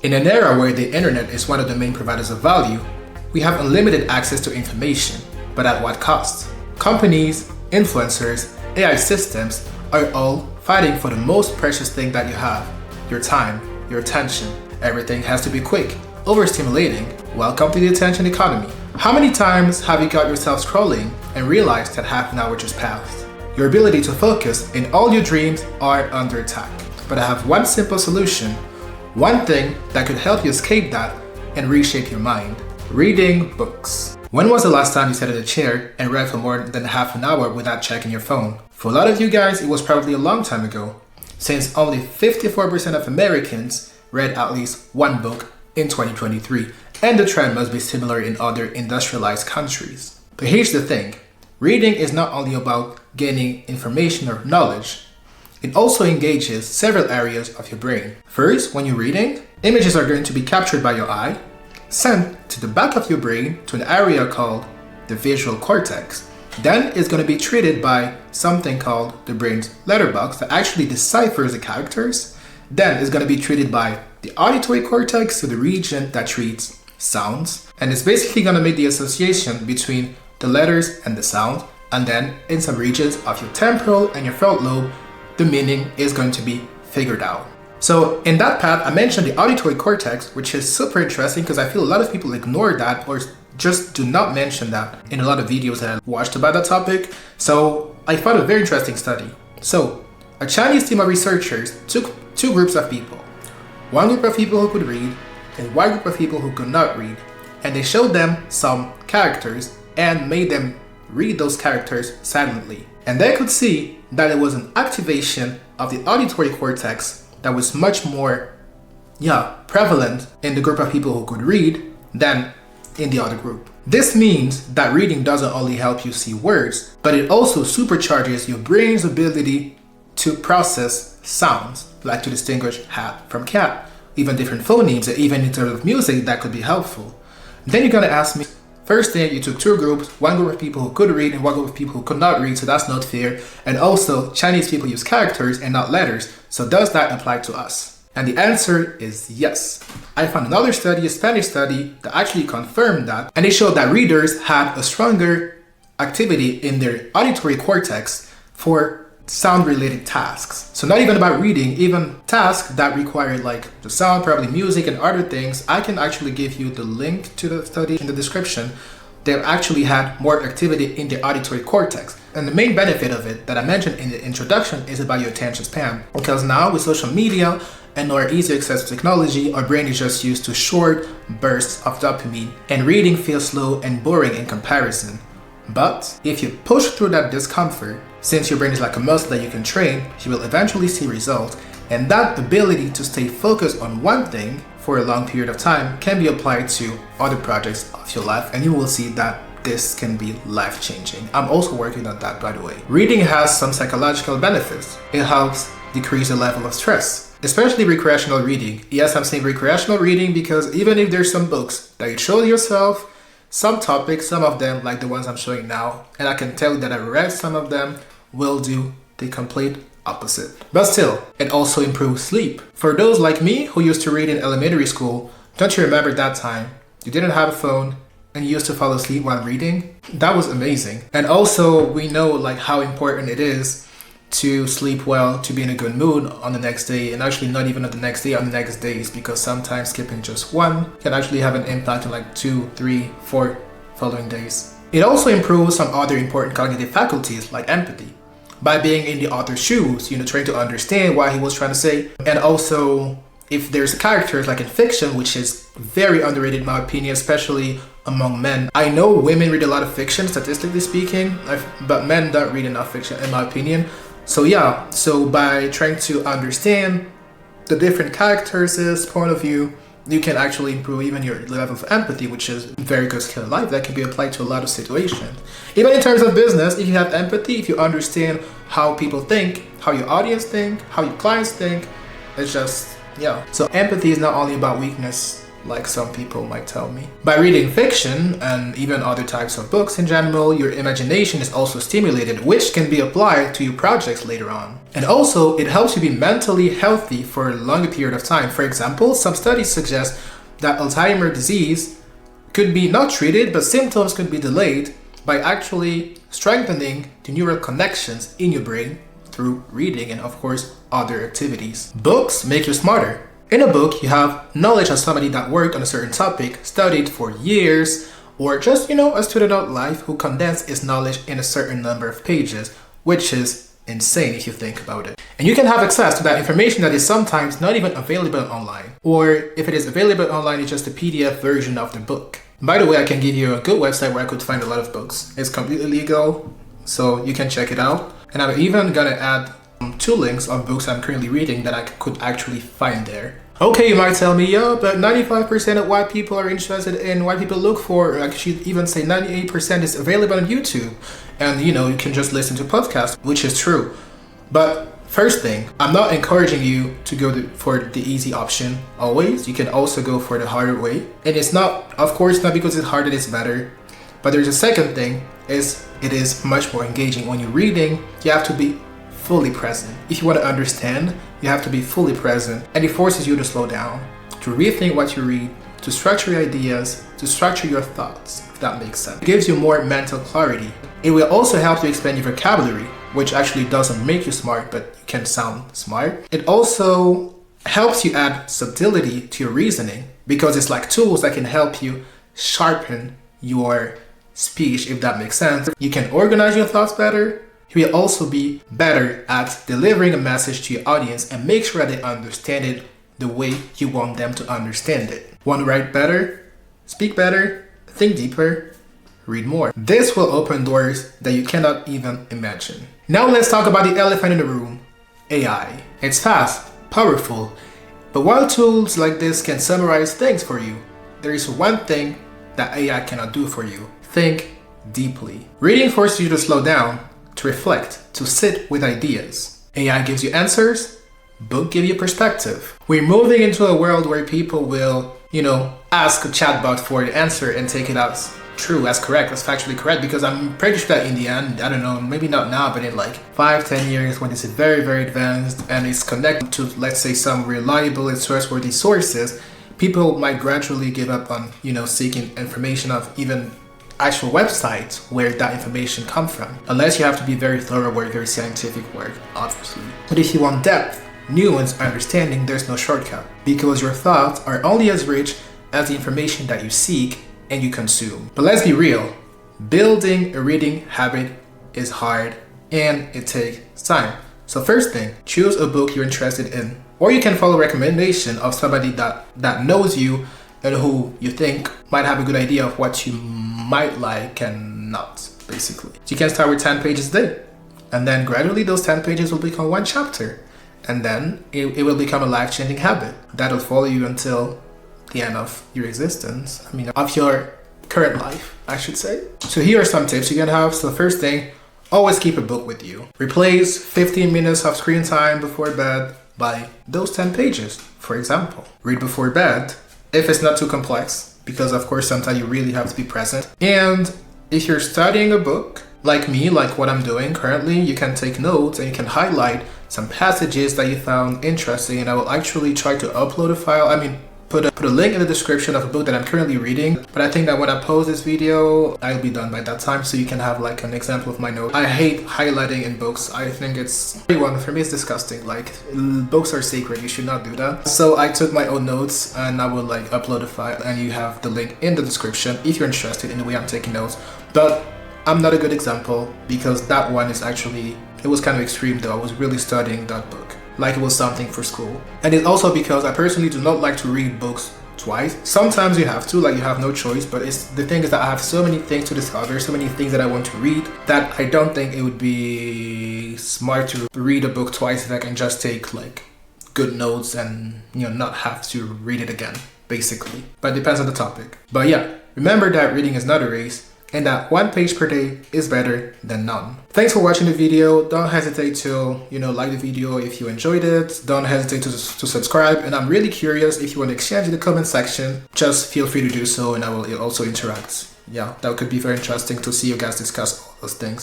In an era where the internet is one of the main providers of value, we have unlimited access to information, but at what cost? Companies, influencers, AI systems are all fighting for the most precious thing that you have, your time, your attention. Everything has to be quick, overstimulating. Welcome to the attention economy. How many times have you got yourself scrolling and realized that half an hour just passed? Your ability to focus and all your dreams are under attack. But I have one simple solution, one thing that could help you escape that and reshape your mind. Reading books. When was the last time you sat in a chair and read for more than half an hour without checking your phone? For a lot of you guys, it was probably a long time ago, since only 54% of Americans read at least one book in 2023, and the trend must be similar in other industrialized countries. But here's the thing, reading is not only about gaining information or knowledge, it also engages several areas of your brain. First, when you're reading, images are going to be captured by your eye, sent to the back of your brain to an area called the visual cortex. Then it's going to be treated by something called the brain's letterbox that actually deciphers the characters. Then it's going to be treated by the auditory cortex, so the region that treats sounds. And it's basically going to make the association between the letters and the sound. And then in some regions of your temporal and your frontal lobe, the meaning is going to be figured out. So in that path, I mentioned the auditory cortex, which is super interesting because I feel a lot of people ignore that or just do not mention that in a lot of videos that I watched about that topic. So I found a very interesting study. So a Chinese team of researchers took two groups of people. One group of people who could read and one group of people who could not read. And they showed them some characters and made them read those characters silently. And they could see that it was an activation of the auditory cortex that was much more prevalent in the group of people who could read than in the other group. This means that reading doesn't only help you see words, but it also supercharges your brain's ability to process sounds, like to distinguish hat from cat, even different phonemes, and even in terms of music that could be helpful. Then you're gonna ask me, first thing, you took two groups, one group of people who could read and one group of people who could not read, so that's not fair. And also, Chinese people use characters and not letters, so does that apply to us? And the answer is yes. I found another study, a Spanish study, that actually confirmed that, and it showed that readers had a stronger activity in their auditory cortex for sound-related tasks. So not even about reading, even tasks that require like the sound, probably music and other things. I can actually give you the link to the study in the description. They actually had more activity in the auditory cortex. And the main benefit of it that I mentioned in the introduction is about your attention span. Because now with social media and our easy access to technology, our brain is just used to short bursts of dopamine, and reading feels slow and boring in comparison. But if you push through that discomfort, since your brain is like a muscle that you can train, you will eventually see results. And that ability to stay focused on one thing for a long period of time can be applied to other projects of your life, and you will see that this can be life-changing. I'm also working on that, by the way. Reading has some psychological benefits. It helps decrease the level of stress, especially recreational reading. Yes, I'm saying recreational reading because even if there's some books that you chose yourself, some topics, some of them, like the ones I'm showing now, and I can tell you that I read some of them, will do the complete opposite. But still, it also improves sleep. For those like me who used to read in elementary school, don't you remember that time? You didn't have a phone and you used to fall asleep while reading? That was amazing. And also, we know like how important it is to sleep well, to be in a good mood on the next day, and actually not even on the next day, on the next days, because sometimes skipping just one can actually have an impact on like 2, 3, 4 following days. It also improves some other important cognitive faculties like empathy. By being in the author's shoes, trying to understand what he was trying to say. And also, if there's characters like in fiction, which is very underrated in my opinion, especially among men. I know women read a lot of fiction, statistically speaking, but men don't read enough fiction in my opinion. So by trying to understand the different characters' point of view, you can actually improve even your level of empathy, which is a very good skill in life that can be applied to a lot of situations. Even in terms of business, if you have empathy, if you understand how people think, how your audience think, how your clients think, it's just, So empathy is not only about weakness like some people might tell me. By reading fiction and even other types of books in general, your imagination is also stimulated, which can be applied to your projects later on. And also, it helps you be mentally healthy for a longer period of time. For example, some studies suggest that Alzheimer's disease could be not treated, but symptoms could be delayed by actually strengthening the neural connections in your brain through reading and, of course, other activities. Books make you smarter. In a book, you have knowledge of somebody that worked on a certain topic, studied for years, or just, a student of life who condensed his knowledge in a certain number of pages, which is insane if you think about it. And you can have access to that information that is sometimes not even available online. Or if it is available online, it's just a PDF version of the book. By the way, I can give you a good website where I could find a lot of books. It's completely legal, so you can check it out. And I'm even gonna add 2 links of books I'm currently reading that I could actually find there. Okay, you might tell me, yeah, but 95% of what people are interested in, what people look for, I should even say 98% is available on YouTube. And you can just listen to podcasts, which is true. But first thing, I'm not encouraging you to go for the easy option always. You can also go for the harder way. And it's not, of course, not because it's hard that it's better. But there's a second thing, it is much more engaging. When you're reading, you have to be fully present. If you want to understand, you have to be fully present. And it forces you to slow down, to rethink what you read, to structure your ideas, to structure your thoughts, if that makes sense. It gives you more mental clarity. It will also help you expand your vocabulary, which actually doesn't make you smart, but you can sound smart. It also helps you add subtlety to your reasoning, because it's like tools that can help you sharpen your speech, if that makes sense. You can organize your thoughts better. You will also be better at delivering a message to your audience and make sure that they understand it the way you want them to understand it. Want to write better, speak better, think deeper, read more. This will open doors that you cannot even imagine. Now let's talk about the elephant in the room, AI. It's fast, powerful, but while tools like this can summarize things for you, there is one thing that AI cannot do for you. Think deeply. Reading forces you to slow down, to reflect, to sit with ideas. AI gives you answers, book give you perspective. We're moving into a world where people will, ask a chatbot for the answer and take it as true, as correct, as factually correct, because I'm pretty sure that in the end, I don't know, maybe not now, but in like 5-10 years when it's very, very advanced and it's connected to, let's say, some reliable and trustworthy sources, people might gradually give up on, seeking information of even actual websites where that information comes from, unless you have to be very thorough work, very scientific work, obviously. But if you want depth, nuance, understanding, there's no shortcut, because your thoughts are only as rich as the information that you seek and you consume. But let's be real, building a reading habit is hard and it takes time. So first thing, choose a book you're interested in, or you can follow a recommendation of somebody that knows you and who you think might have a good idea of what you might like and not, basically. So you can start with 10 pages a day, and then gradually those 10 pages will become 1 chapter, and then it will become a life-changing habit that'll follow you until the end of your existence. Of your current life, I should say. So here are some tips you can have. So the first thing, always keep a book with you. Replace 15 minutes of screen time before bed by those 10 pages, for example. Read before bed, if it's not too complex, because of course sometimes you really have to be present. And if you're studying a book, like me, like what I'm doing currently, you can take notes and you can highlight some passages that you found interesting, and I will actually try to upload a file. Put a link in the description of a book that I'm currently reading, but I think that when I post this video, I'll be done by that time, so you can have like an example of my notes. I hate highlighting in books. I think for me it's disgusting. Like, books are sacred, you should not do that. So I took my own notes and I will like upload a file, and you have the link in the description if you're interested in the way I'm taking notes. But I'm not a good example, because that one is actually, it was kind of extreme though. I was really studying that book like it was something for school. And it's also because I personally do not like to read books twice. Sometimes you have to, like you have no choice, but the thing is that I have so many things to discover, so many things that I want to read, that I don't think it would be smart to read a book twice if I can just take like good notes and not have to read it again, basically. But it depends on the topic. But yeah, remember that reading is not a race. and that 1 page per day is better than none. Thanks for watching the video. Don't hesitate to, like the video if you enjoyed it. Don't hesitate to subscribe. And I'm really curious if you want to exchange in the comment section, just feel free to do so and I will also interact. Yeah, that could be very interesting to see you guys discuss all those things.